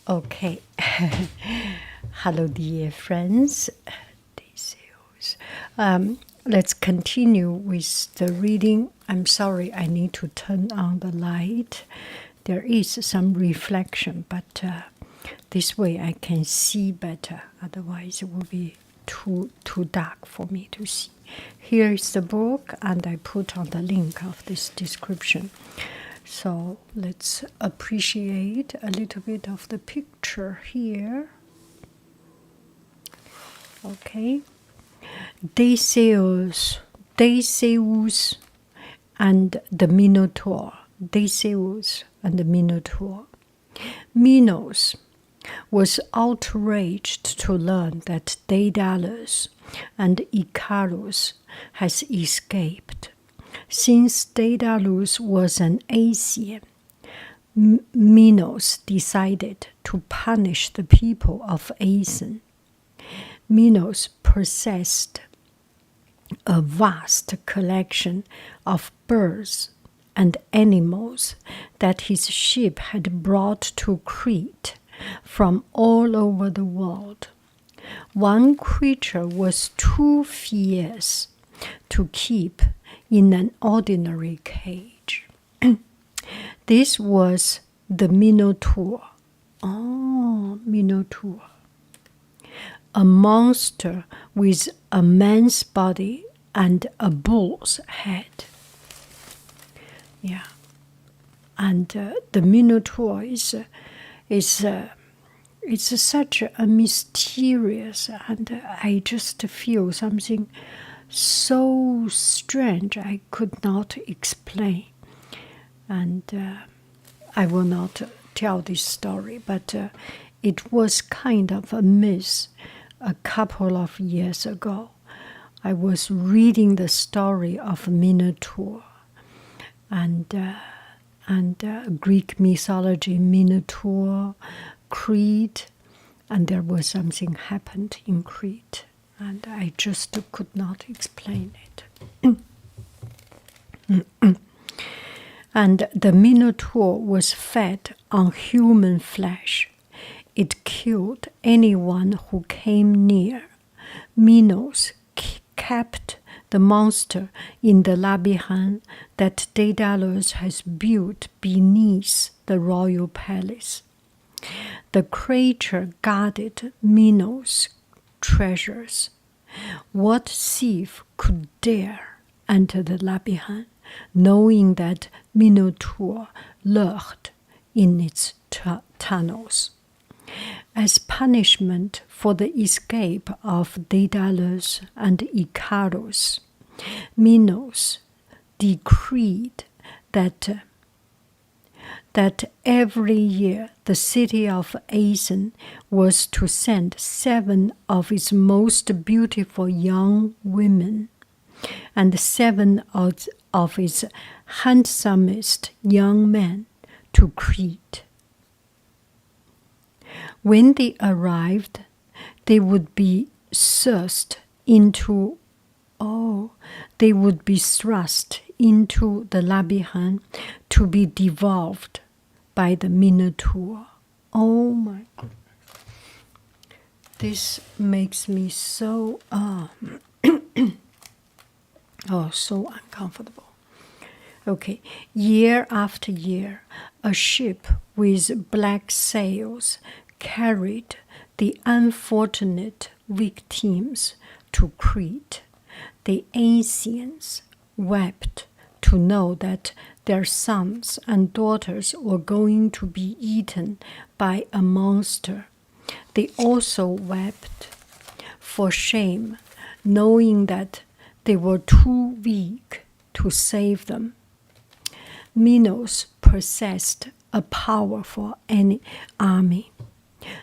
Okay. Hello, dear friends. Theseus. Let's continue with the reading. I'm sorry, I need to turn on the light. There is some reflection, but this way I can see better. Otherwise, it will be too dark for me to see. Here is the book, and I put on the link of this description. So let's appreciate a little bit of the picture here. Okay. Theseus and the Minotaur. Theseus and the Minotaur. Minos was outraged to learn that Daedalus and Icarus has escaped. Since Daedalus was an Asian, Minos decided to punish the people of Aeson. Minos possessed a vast collection of birds and animals that his ship had brought to Crete from all over the world. One creature was too fierce to keep in an ordinary cage. This was the Minotaur. Oh, Minotaur. A monster with a man's body and a bull's head. Yeah. And the Minotaur is such a mysterious, and I just feel something so strange I could not explain. And I will not tell this story, but it was kind of a myth a couple of years ago. I was reading the story of Minotaur and Greek mythology, Minotaur, Crete, and there was something happened in Crete, and I just could not explain it. And the Minotaur was fed on human flesh. It killed anyone who came near. Minos kept the monster in the labyrinth that Daedalus has built beneath the royal palace. The creature guarded Minos' treasures. What thief could dare enter the labyrinth, knowing that Minotaur lurked in its tunnels? As punishment for the escape of Daedalus and Icarus, Minos decreed that every year the city of Aeson was to send 7 of its most beautiful young women and 7 of its handsomest young men to Crete. When they arrived, they would be thrust into the labyrinth to be devoured by the Minotaur. Oh my God. This makes me so so uncomfortable. Okay, year after year, a ship with black sails carried the unfortunate victims to Crete. The Ancients wept to know that their sons and daughters were going to be eaten by a monster. They also wept for shame, knowing that they were too weak to save them. Minos possessed a powerful army.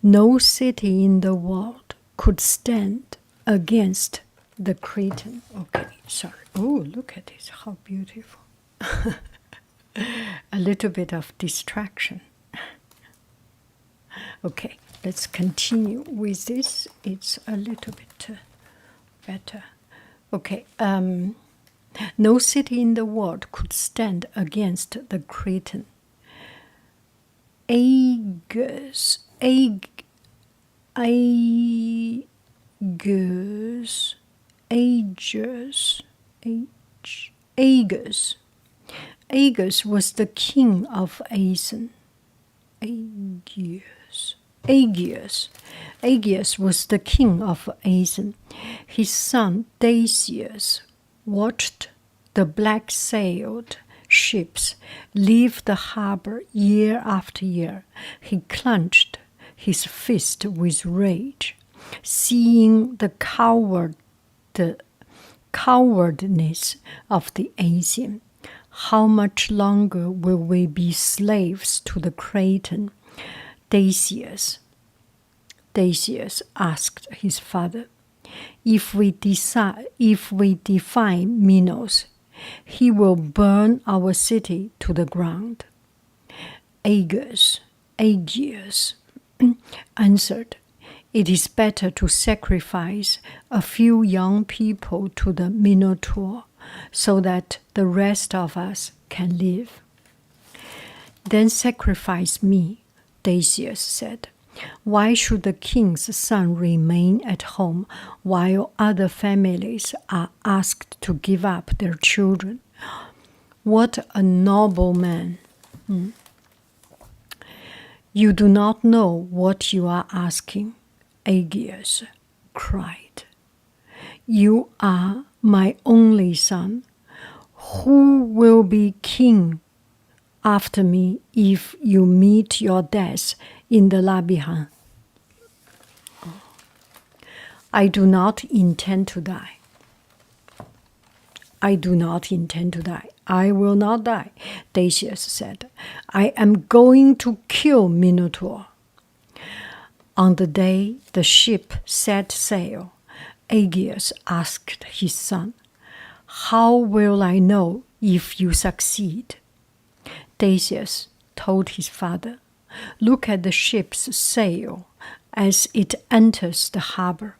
No city in the world could stand against the Cretan. Okay, sorry. Oh, look at this, how beautiful. A little bit of distraction. Okay, let's continue with this. It's a little bit better. Okay, no city in the world could stand against the Cretan. Aegus Aegeus, Aegeus, Aegeus. Aegeus was the king of Aeson. Aegeus was the king of Aeson. His son Theseus watched the black-sailed ships leave the harbor year after year. He clenched his fist with rage, seeing the cowardness of the Aeson. How much longer will we be slaves to the Cretan? Theseus asked his father. If we defy Minos, he will burn our city to the ground. Aegeus answered, it is better to sacrifice a few young people to the Minotaur so that the rest of us can live. Then sacrifice me, Theseus said. Why should the king's son remain at home while other families are asked to give up their children? What a noble man! You do not know what you are asking, Aegeus cried. You are my only son. Who will be king after me if you meet your death in the Labyrinth? I do not intend to die. I do not intend to die. I will not die, Theseus said. I am going to kill Minotaur. On the day the ship set sail, Aegeus asked his son, how will I know if you succeed? Theseus told his father, look at the ship's sail as it enters the harbor.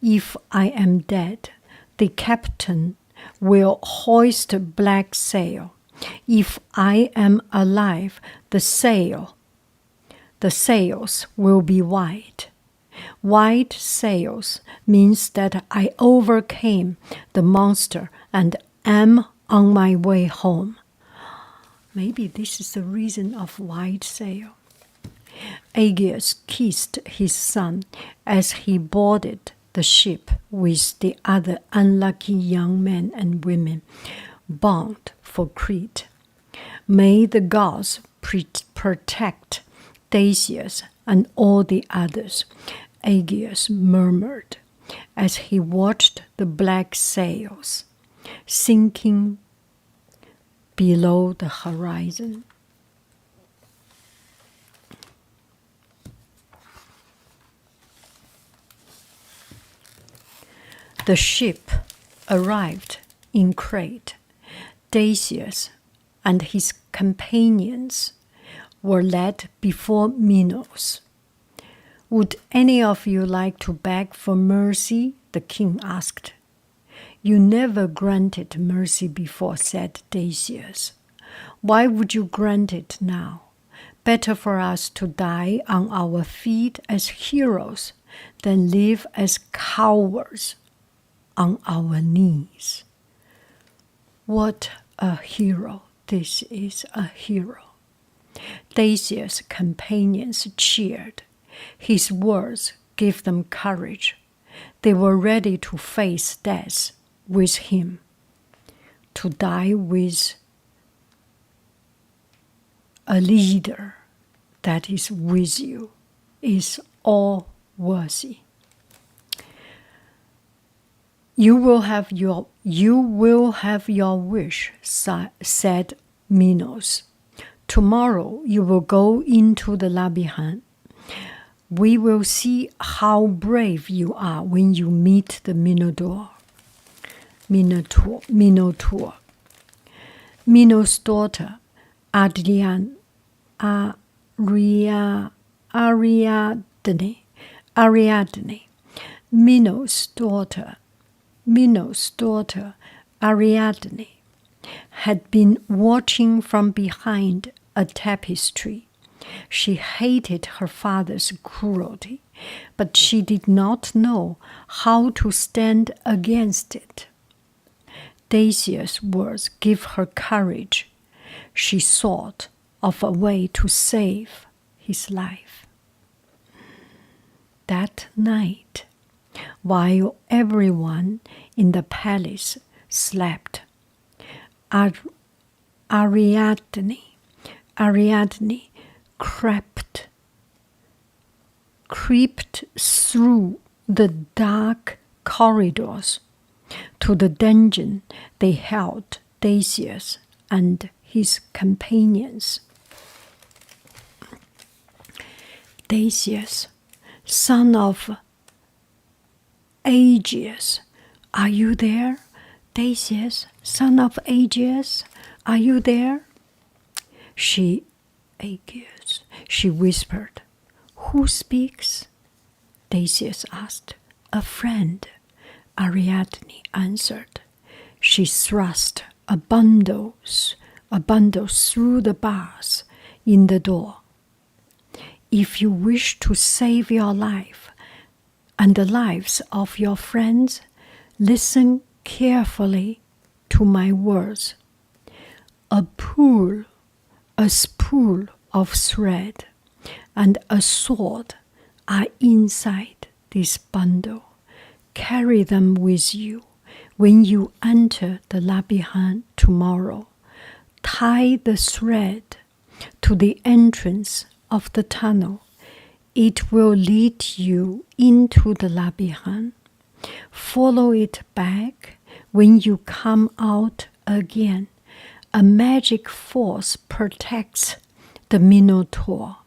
If I am dead, the captain will hoist a black sail. If I am alive, the sails will be white. White sails means that I overcame the monster and am on my way home. Maybe this is the reason of white sail. Aegeus kissed his son as he boarded the ship with the other unlucky young men and women bound for Crete. May the gods protect Theseus and all the others, Aegeus murmured as he watched the black sails sinking below the horizon. The ship arrived in Crete. Theseus and his companions were led before Minos. Would any of you like to beg for mercy? The king asked. You never granted mercy before, said Theseus. Why would you grant it now? Better for us to die on our feet as heroes than live as cowards on our knees. What a hero! This is a hero. Theseus' companions cheered. His words gave them courage. They were ready to face death with him. To die with a leader that is with you is all worthy. You will have your wish, said Minos. Tomorrow you will go into the Labyrinth. We will see how brave you are when you meet the Minotaur. Minos' daughter, Ariadne, Minos' daughter, Ariadne, had been watching from behind a tapestry. She hated her father's cruelty, but she did not know how to stand against it. Theseus' words give her courage. She thought of a way to save his life. That night, while everyone in the palace slept, Ariadne crept through the dark corridors to the dungeon they held Theseus and his companions. Theseus, son of Aegeus, are you there? Theseus, son of Aegeus, are you there? Aegeus, she whispered. Who speaks? Theseus asked. A friend, Ariadne answered. She thrust a bundle through the bars in the door. If you wish to save your life and the lives of your friends, listen carefully to my words. A spool of thread and a sword are inside this bundle. Carry them with you when you enter the labyrinth tomorrow. Tie the thread to the entrance of the tunnel. It will lead you into the labyrinth. Follow it back when you come out again. A magic force protects the Minotaur.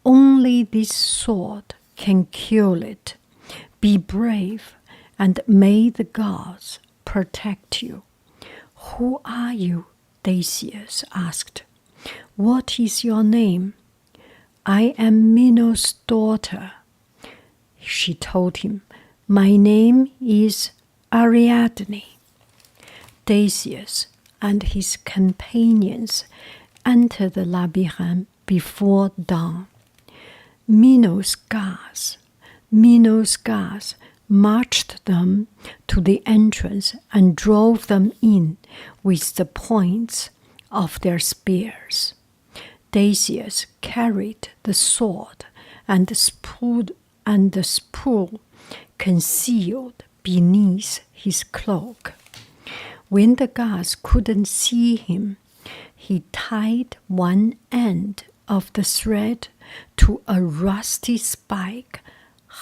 Only this sword can kill it. Be brave, and may the gods protect you. Who are you? Theseus asked. What is your name? I am Minos' daughter. She told him, my name is Ariadne. Theseus and his companions entered the labyrinth before dawn. Minos' guards marched them to the entrance and drove them in with the points of their spears. Theseus carried the sword and the spool concealed beneath his cloak. When the guards couldn't see him, he tied one end of the thread to a rusty spike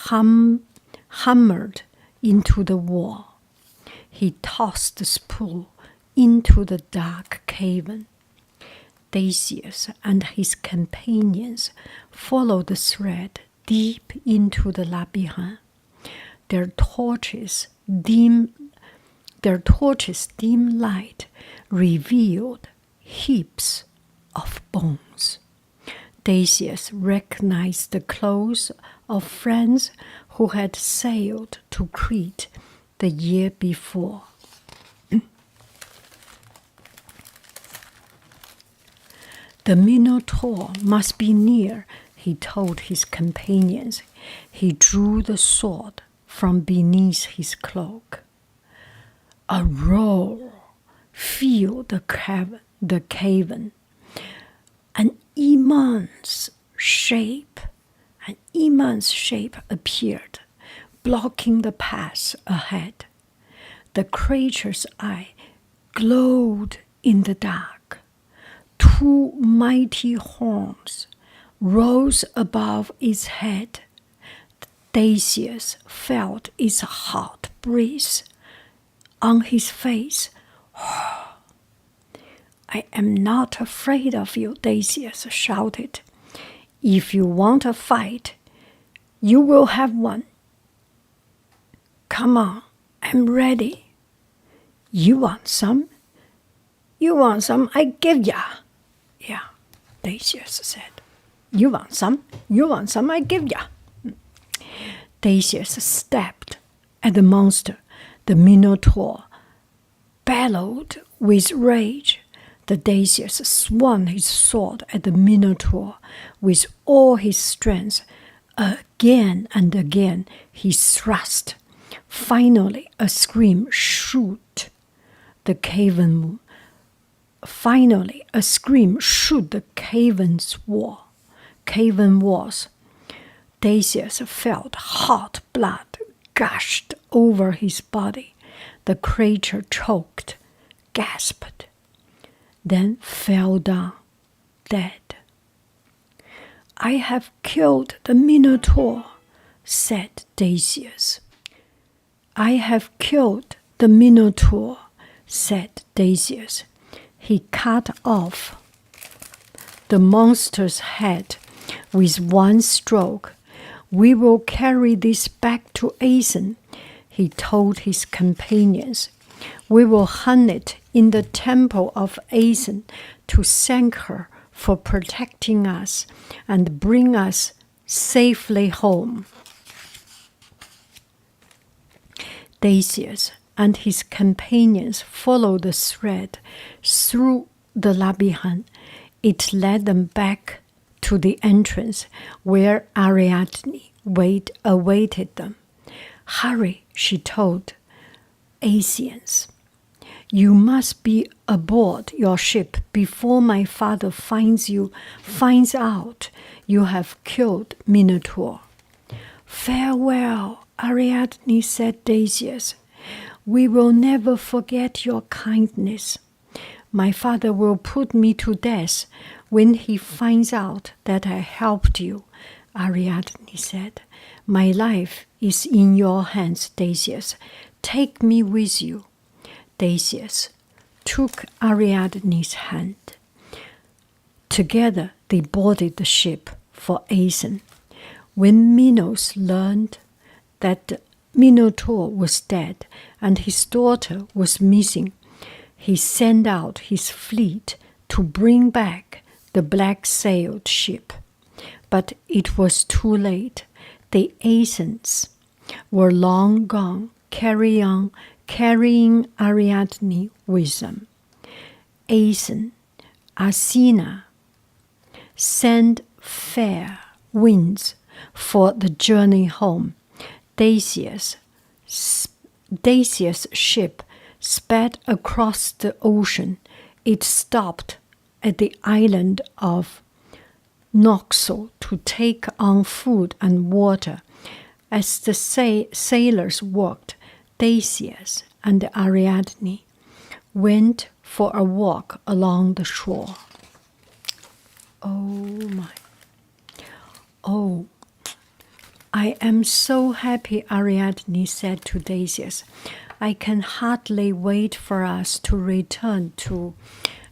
hammered into the wall. He tossed the spool into the dark cavern. Theseus and his companions followed the thread deep into the labyrinth. Their torches' dim light revealed heaps of bones. Theseus recognized the clothes of friends who had sailed to Crete the year before. The Minotaur must be near, he told his companions. He drew the sword from beneath his cloak. A roar filled the cavern. An immense shape appeared, blocking the path ahead. The creature's eye glowed in the dark. Two mighty horns rose above its head. Theseus felt its hot breath on his face. I am not afraid of you, Theseus shouted. If you want a fight, you will have one. Come on, I'm ready. You want some? You want some? I give ya. Yeah, Theseus said. You want some? You want some? I give ya. Theseus stepped at the monster. The Minotaur bellowed with rage. The Theseus swung his sword at the Minotaur with all his strength. Again and again he thrust. Finally, a scream shook the cavern. Finally, a scream shook the caverns wall. Cavern walls. Theseus felt hot blood gushed over his body. The creature choked, gasped, then fell down, dead. I have killed the Minotaur, said Theseus. I have killed the Minotaur, said Theseus. He cut off the monster's head with one stroke. We will carry this back to Athens, he told his companions. We will hang it in the temple of Athens to thank her for protecting us and bring us safely home. Theseus and his companions followed the thread through the labyrinth. It led them back to the entrance where Ariadne awaited them. Hurry, she told Athenians. You must be aboard your ship before my father finds out you have killed Minotaur. Farewell, Ariadne, said Theseus. We will never forget your kindness. My father will put me to death when he finds out that I helped you, Ariadne said. My life is in your hands, Theseus. Take me with you. Theseus took Ariadne's hand. Together they boarded the ship for Athens. When Minos learned that the Minotaur was dead and his daughter was missing, he sent out his fleet to bring back the black-sailed ship. But it was too late. The Athenians were long gone, carrying Ariadne with them. Athena sent fair winds for the journey home. Theseus' ship sped across the ocean. It stopped at the island of Naxos to take on food and water. As the sailors walked, Theseus and Ariadne went for a walk along the shore. Oh, I am so happy, Ariadne said to Theseus. I can hardly wait for us to return to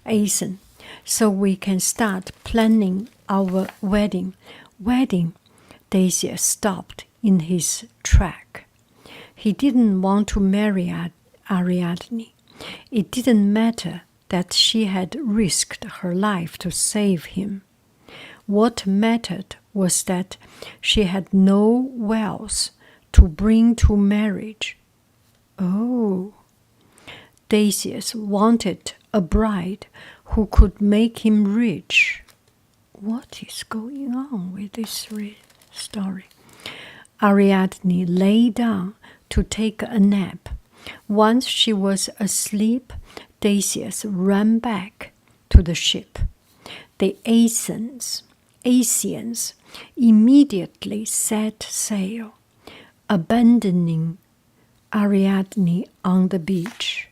Athens so we can start planning our wedding. Theseus stopped in his track. He didn't want to marry Ariadne. It didn't matter that she had risked her life to save him. What mattered was that she had no wealth to bring to marriage. Oh, Theseus wanted a bride who could make him rich. What is going on with this story? Ariadne lay down to take a nap. Once she was asleep, Theseus ran back to the ship. The Athenians immediately set sail, abandoning Ariadne on the beach.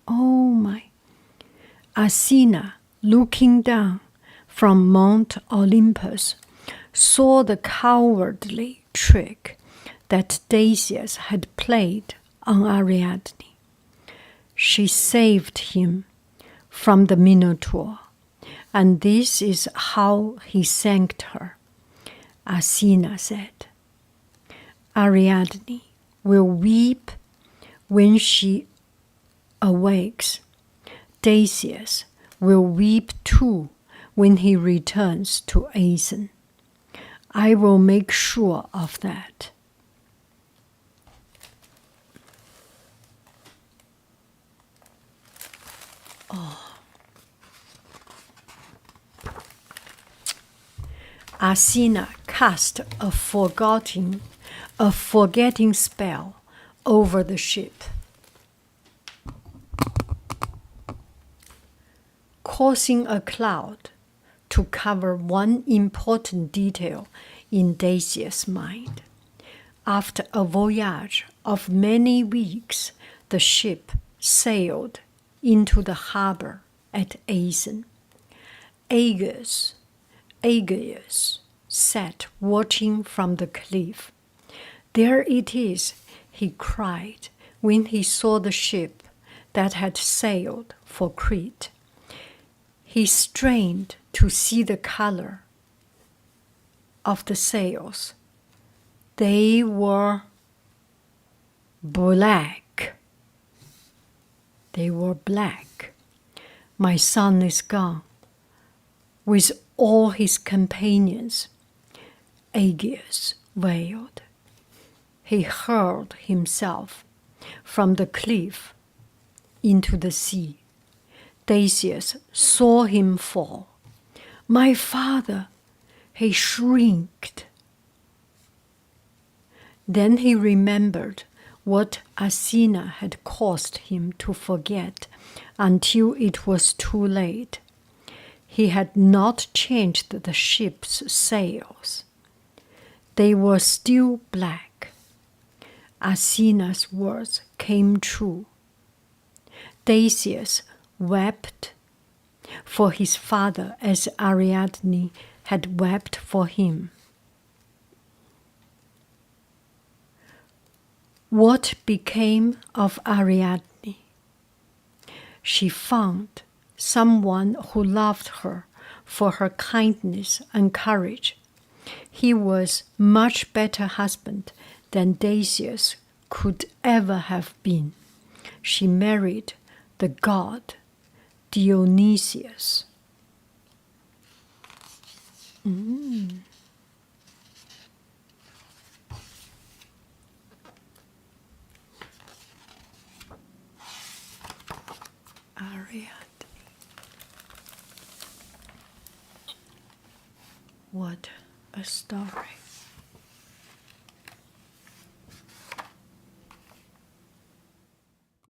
Oh my! Athena, looking down from Mount Olympus, saw the cowardly trick that Theseus had played on Ariadne. She saved him from the Minotaur, and this is how he thanked her. Athena said, Ariadne will weep when she awakes. Theseus will weep too when he returns to Athens. I will make sure of that. Athena cast a forgetting spell over the ship, causing a cloud to cover one important detail in Theseus' mind. After a voyage of many weeks, the ship sailed into the harbor at Athens. Aegeus sat watching from the cliff. "There it is," he cried when he saw the ship that had sailed for Crete. He strained to see the color of the sails. They were black. They were black. "My son is gone with all his companions," Aegeus wailed. He hurled himself from the cliff into the sea. Theseus saw him fall. "My father!" he shrieked. Then he remembered what Athena had caused him to forget until it was too late. He had not changed the ship's sails. They were still black. Athena's words came true. Theseus wept for his father as Ariadne had wept for him. What became of Ariadne? She found someone who loved her for her kindness and courage. He was much better husband than Theseus could ever have been. She married the god Dionysius. Ariadne. What a story.